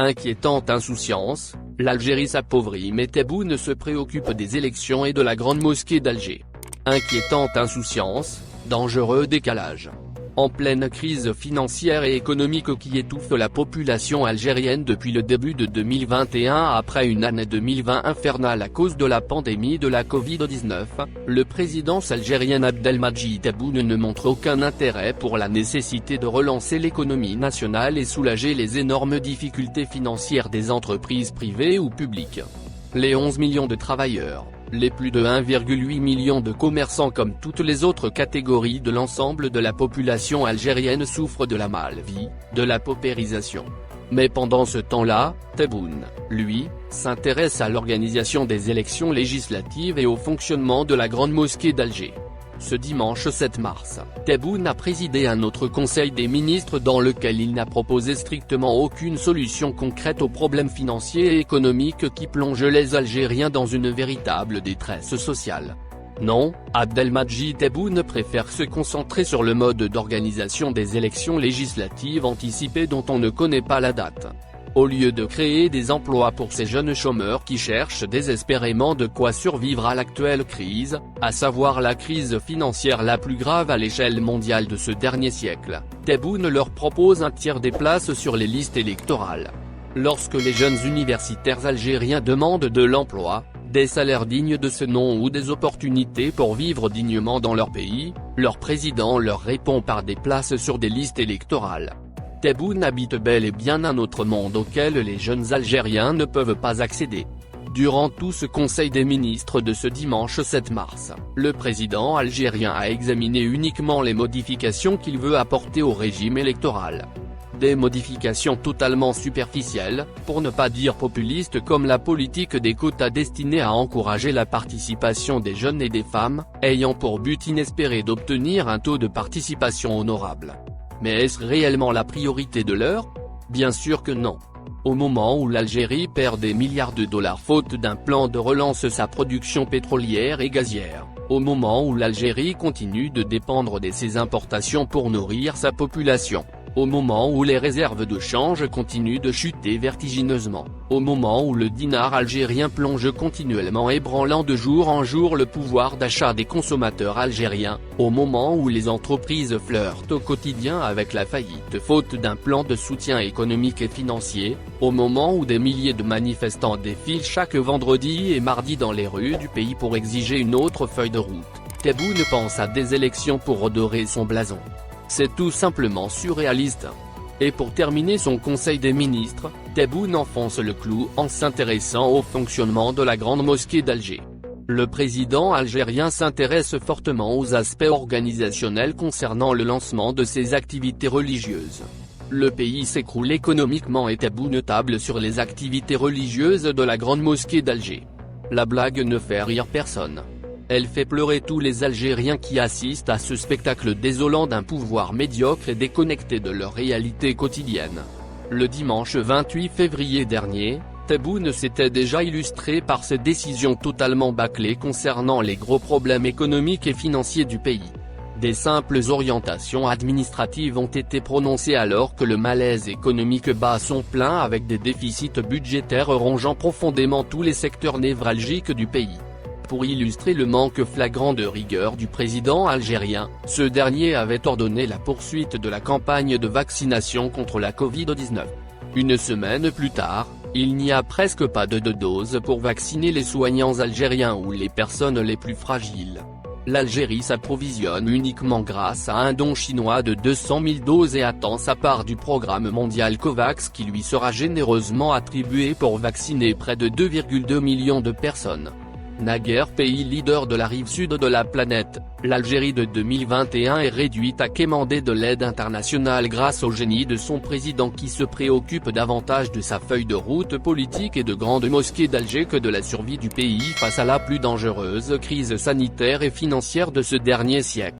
Inquiétante insouciance, l'Algérie s'appauvrit mais Tebboune se préoccupe des élections et de la grande mosquée d'Alger. Inquiétante insouciance, dangereux décalage. En pleine crise financière et économique qui étouffe la population algérienne depuis le début de 2021 après une année 2020 infernale à cause de la pandémie de la Covid-19, le président algérien Abdelmadjid Tebboune ne montre aucun intérêt pour la nécessité de relancer l'économie nationale et soulager les énormes difficultés financières des entreprises privées ou publiques. Les 11 millions de travailleurs, les plus de 1,8 million de commerçants comme toutes les autres catégories de l'ensemble de la population algérienne souffrent de la mal-vie, de la paupérisation. Mais pendant ce temps-là, Tebboune, lui, s'intéresse à l'organisation des élections législatives et au fonctionnement de la grande mosquée d'Alger. Ce dimanche 7 mars, Tebboune a présidé un autre conseil des ministres dans lequel il n'a proposé strictement aucune solution concrète aux problèmes financiers et économiques qui plongent les Algériens dans une véritable détresse sociale. Non, Abdelmadjid Tebboune préfère se concentrer sur le mode d'organisation des élections législatives anticipées dont on ne connaît pas la date. Au lieu de créer des emplois pour ces jeunes chômeurs qui cherchent désespérément de quoi survivre à l'actuelle crise, à savoir la crise financière la plus grave à l'échelle mondiale de ce dernier siècle, Tebboune leur propose un tiers des places sur les listes électorales. Lorsque les jeunes universitaires algériens demandent de l'emploi, des salaires dignes de ce nom ou des opportunités pour vivre dignement dans leur pays, leur président leur répond par des places sur des listes électorales. Tebboune habite bel et bien un autre monde auquel les jeunes Algériens ne peuvent pas accéder. Durant tout ce conseil des ministres de ce dimanche 7 mars, le président algérien a examiné uniquement les modifications qu'il veut apporter au régime électoral. Des modifications totalement superficielles, pour ne pas dire populistes comme la politique des quotas destinée à encourager la participation des jeunes et des femmes, ayant pour but inespéré d'obtenir un taux de participation honorable. Mais est-ce réellement la priorité de l'heure? Bien sûr que non. Au moment où l'Algérie perd des milliards de dollars faute d'un plan de relance de sa production pétrolière et gazière, au moment où l'Algérie continue de dépendre de ses importations pour nourrir sa population, au moment où les réserves de change continuent de chuter vertigineusement, au moment où le dinar algérien plonge continuellement ébranlant de jour en jour le pouvoir d'achat des consommateurs algériens, au moment où les entreprises flirtent au quotidien avec la faillite faute d'un plan de soutien économique et financier, au moment où des milliers de manifestants défilent chaque vendredi et mardi dans les rues du pays pour exiger une autre feuille de route, Tebboune pense à des élections pour redorer son blason. C'est tout simplement surréaliste. Et pour terminer son conseil des ministres, Tebboune enfonce le clou en s'intéressant au fonctionnement de la grande mosquée d'Alger. Le président algérien s'intéresse fortement aux aspects organisationnels concernant le lancement de ses activités religieuses. Le pays s'écroule économiquement et Tebboune table sur les activités religieuses de la grande mosquée d'Alger. La blague ne fait rire personne. Elle fait pleurer tous les Algériens qui assistent à ce spectacle désolant d'un pouvoir médiocre et déconnecté de leur réalité quotidienne. Le dimanche 28 février dernier, Tebboune s'était déjà illustré par ses décisions totalement bâclées concernant les gros problèmes économiques et financiers du pays. Des simples orientations administratives ont été prononcées alors que le malaise économique bat son plein avec des déficits budgétaires rongeant profondément tous les secteurs névralgiques du pays. Pour illustrer le manque flagrant de rigueur du président algérien, ce dernier avait ordonné la poursuite de la campagne de vaccination contre la Covid-19. Une semaine plus tard, il n'y a presque pas de doses pour vacciner les soignants algériens ou les personnes les plus fragiles. L'Algérie s'approvisionne uniquement grâce à un don chinois de 200 000 doses et attend sa part du programme mondial COVAX qui lui sera généreusement attribué pour vacciner près de 2,2 millions de personnes. Naguère pays leader de la rive sud de la planète, l'Algérie de 2021 est réduite à quémander de l'aide internationale grâce au génie de son président qui se préoccupe davantage de sa feuille de route politique et de grande mosquée d'Alger que de la survie du pays face à la plus dangereuse crise sanitaire et financière de ce dernier siècle.